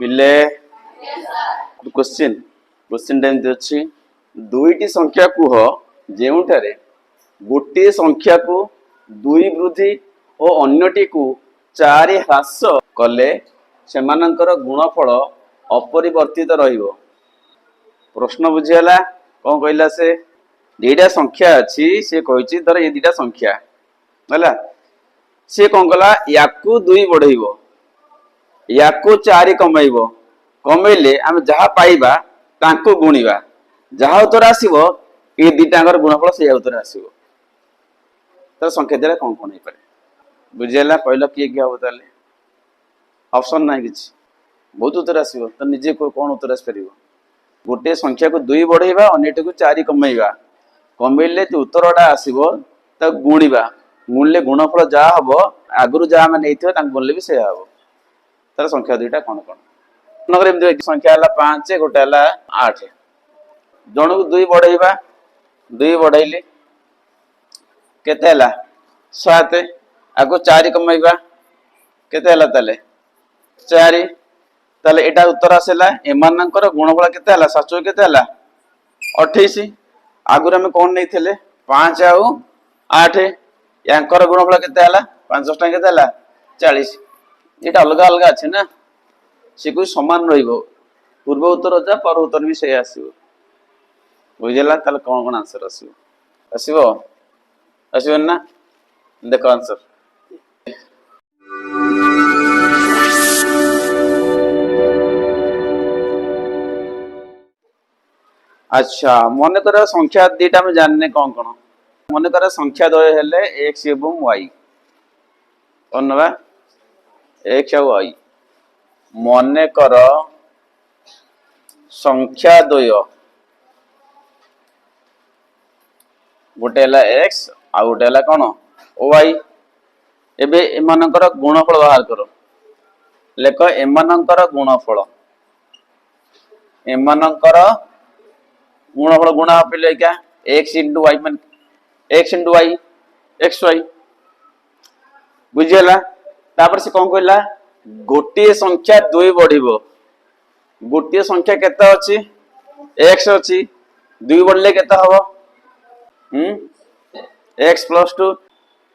पिले question question time अच्छी दुईटी संख्या कुह जेउठारे गोटे संख्या को दुई वृद्धि और अन्यटी को चारि ह्रास कले सेमानंकर गुणफल अपरिवर्तित रहिबो। प्रश्न बुझीगला कौन कहला से दीटा संख्या अच्छी से कही धर ये दीटा संख्या है सी कौन कला याकू दुई बढ़ेब याकू चारि कमेब कमेले आम जहाँ पाइबा तांको गुणिबा जहाँ उत्तर आसीबो ये दीटांगर गुणफल से उत्तर आसीबो। तो संख्या दिला कौन कौन हो पारे बुझीगला कहल किए किए हम ताले ऑप्शन ना किसी बहुत उत्तर आसीबो तो निजे कौन उत्तर आसी परिबो गोटे संख्या को दुई बढ़ेबा अन्यटी को चारि कमेबा कमेले जो उत्तरटा आसीबो तो गुणिबा गुणले गुणफल जहाँ हम आगु जहाँ आम नहीं गुणले भी से हम तार संख्या दुईटा कौन कौन नगर संख्या है 5 गोटे है 8 जन को दुई बढ़ेबा दुई बढ़ेली केते 7 आगो 4 कमेबा केते 4 ताले एटा उत्तर आसला एमानंकर गुणफल केते 7 केते 28 आगुर आम कौन नहीं थे 5 आउ 8 यांकर गुणफल केते 5 केते 40 ये अलग अलग अच्छे ना सी कोई समान पूर्व उत्तर जा पर उत्तर भी से आसो बुझेगा कौन कौन आंसर आसो आसो ना देख आंसर अच्छा मन कर संख्या दीटा में जानने कौन कौन मन कर संख्या द्वय हेले एक्स एवं वाई कौन ना एक्स और वाई मन कर संख्या द्वय गोटे एक्स आ गोटे कौन वाई एबे एमानकर गुणफल बाहर कर लेख एमानकर गुणफल एमानकर गुणफल गुणा पे क्या एक्स इंटू वाई मान x into y x y बुझीगला तापर से कौन कहला गोटे संख्या दुई बढ़िबो गोटे संख्या केते अछि एक्स अछि दुई बढ़ले केते हबो एक्स प्लस 2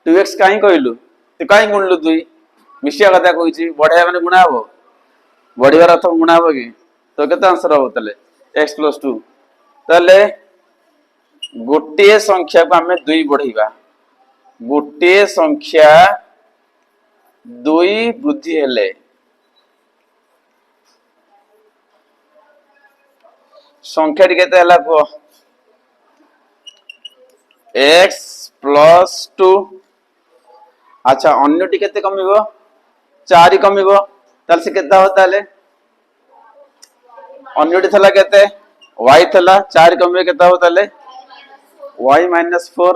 2x काई कहलु तू काई गुणलु दुई मिसिया कथा कहिछि बढ़िया माने गुणा हबो बढ़ियार अर्थ गुणा हबो कि तो केते आंसर हबो तले x प्लस 2 तले गोटे संख्या को आम दुई बढ़ेबा गोटे संख्या दुई वृद्धि हेले संख्या केते हला को x प्लस 2 अच्छा अन्यटी केते कमिबो 4 कमिबो ताल से केते हो ताले अन्यटी थला केते y थला 4 कमिबो केते हो ताले y - 4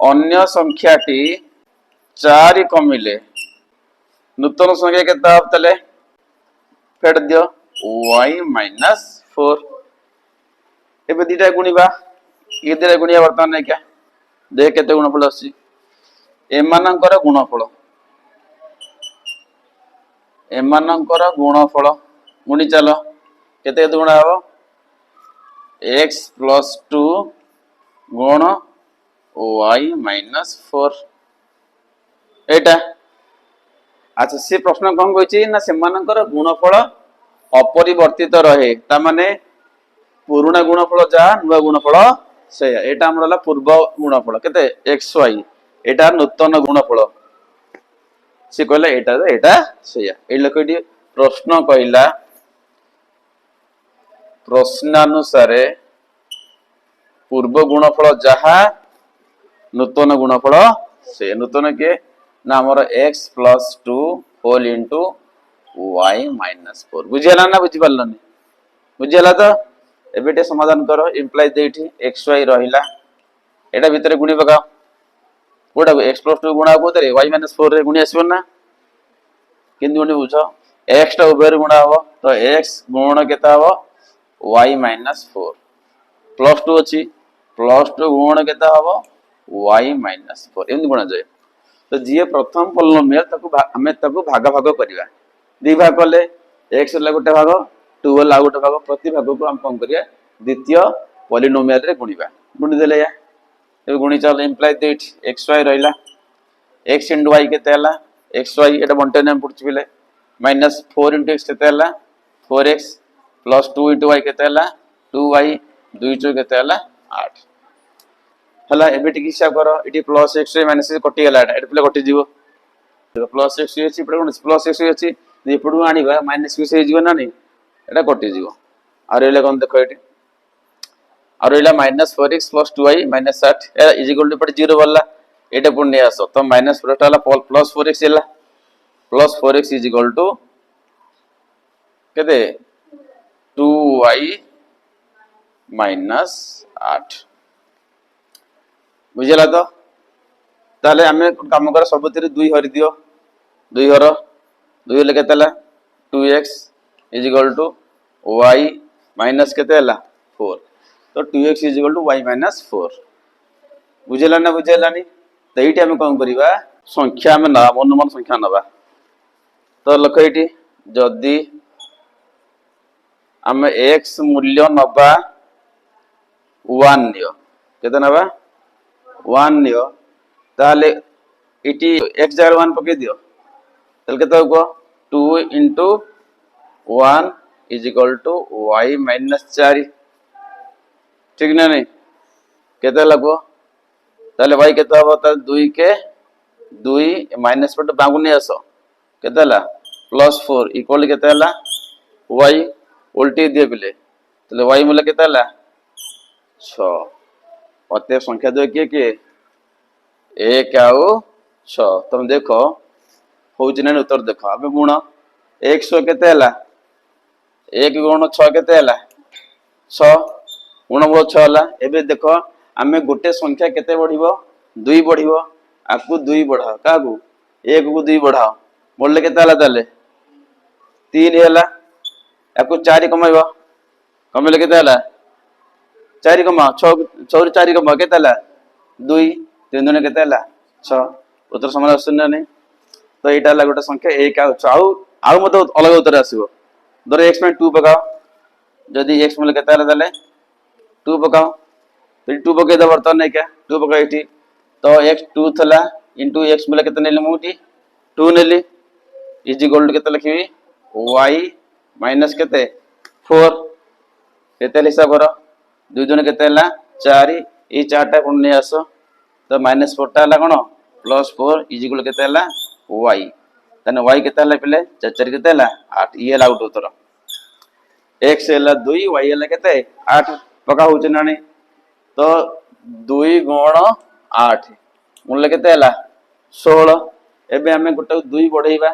अन्य संख्याटी 4 कमिले नूतन संख्या केते हो ताले फेड दियो y - 4 एबे दीटा गुणिबा ये दीटा गुणिया वर्तमान नहीं क्या देख केते गुणफल आसी एमानंकर गुणफल गुणी चलो केते गुणा हो x प्लस 2 गुण y - 4 एटा अच्छा से प्रश्न कौन कही ना से गुणफल अपरिवर्तित रहे ता माने पुराना गुणफल जा नुआ गुणफल से एटा हमर पूर्व गुणफल केते एक्स वाई एटा नूतन गुणफल से कहला एटा एटा सेया ए लोकटी प्रश्न कहला प्रश्नानुसार पूर्व गुणफल जहा नूतन गुणफल से नूतन के ना हमर x plus 2 whole into y - 4 बुझियला ना बुझि पारलनी बुझियला तो एबेटे समाधान करो इंप्लाइ देठी xy रहिला एटा भितरे गुणी पका कोडा x प्लस 2 गुणा कोतरे y - 4 रे गुणी आसीबो ना किंतु गुणी बुझो x टा उभर गुणा हो तो x गुण केता हो y - 4 प्लस 2 अछि प्लस 2 गुण केता हो y - 4 एमि गुणा जाय तो जी प्रथम पॉलिनोमियल ताको हमें ताको भाग भाग करबा दी भाग कले x ହେଲା ଗୋଟେ ଭାଗ 2 ହେଲା ଆଉ ଗୋଟେ ଭାଗ प्रति भाग को हम कौन करिया द्वितीय पॉलिनोमियल रे गुणिबा गुणी देले या ए गुणी चल इंप्लाय दैट xy रहला x * y केते हला xy एटा बंटे ने पड़छ बिले -4 * x केते हला 4x + 2 * y केते हला 2y 2 * केते हला 8 हला एबे टिक हिसाब करो इटी +xy - कटि गला एटा प्ले कटि जीवो +x अछि पडे +x अछि जे पडू आनिबा -x हे जीव ना नहीं एटा कटि जीवो आर एले कोन देखो एटी और एला -4x + 2y - 8 is equal to पर 0 वाला एटा पुन ने आसो तो -4 वाला +4x एला +4x इज इक्वल टू केते 2y - 8 बुझला तो ताले हमें काम कर सबतिर 2 हरि दियो 2 हर 2 ले केतेला 2x is equal to y minus केतेला 4 तो 2x is equal to y - 4 बुझला ना बुझलानी तो एठी हम कोन करिबा संख्या में ना अनुमान संख्या नबा तो लख एठी जदी हम x मूल्य नबा 1 नियो केते नबा 1 नियो ताले इटी x जगह 1 पके दियो तल केते हो 2 * 1 इज इक्वल टू y - 4 ठीक ना नहीं केते लगो ताले y केते हो ताले 2 के 2 माइनस पट बागु नहीं आसो केते हला +4 इक्वल केते हला y उल्टी दिए बिले ताले y मूल्य केते हला 6 प्रत्येक संख्या दो के 1 आउ 6 तुम देखो होउची ना उत्तर देखो अबे गुण 100 केते हला 1 गुण 6 केते हला 6 गुण 6 हला एबे देखो आमे गोटे संख्या केते बढ़िबो 2 बढ़िबो आकु 2 बढ़ाओ काकू 1 को 2 बढ़ाओ बोलले केते हला ताले 3 हला आकु 4 कमाइबो कमेले केते हला 4 कमा 6 6 4 कमा केते हला 2 3 दुने केते हला 6 उत्तर समान आसन नहीं तो एटा हला गोटे संख्या 1 आउ मत अलग उत्तर आसीबो धर x में 2 पकाओ जदी x मूल्य केते हला ताले 2 पकाओ फिर 2 पके द बर्तन नहीं क्या 2 पका एठी तो x 2 थला इनटू x मूल्य केते नेली मुटी 2 नेली इज इक्वल टू केते लिखिबी y माइनस केते 4 केते हिसाब करो 2 दुने केते हला 4 ई 4 टा कोन नै आसो तो -4 टा हला कोन +4 इज इक्वल केते हला y तने y केते हला पले 4 4 केते हला 8 ई हला आउट उत्तर x हला 2 y हला केते 8 पका होचे ना नहीं तो 2 गुण 8 मूल्य केते हला 16 एबे हमें गोटे 2 बढ़ेइबा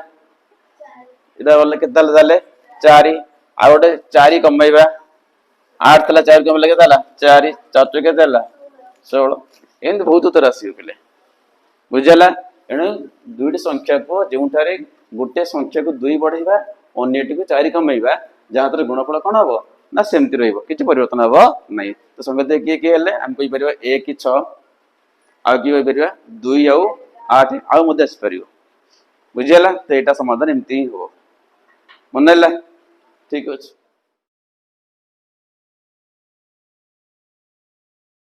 इदा वाला केते हला ताले 4 आ गोटे 4 कमाइबा 8 थला 4 कम लगे ताला 4 4 केते हला 16 एंद बहुत उत्तर आसी पले बुझला एणु दुईटी संख्या को जेउठारे गोटे संख्या को 2 बढ़ेइबा अन्यटी को 4 कमाइबा जहातर गुणफल कोन हबो ना सेमति रहइबो किछि परिवर्तन हबो नै तो संगते के हेले हम कहि परिबा 1 6 आ कि होई परिबा 2 आउ 8 आउ मते आसी परिबो बुझला तो एटा समाधान एमति हो मनला ठीक अछि।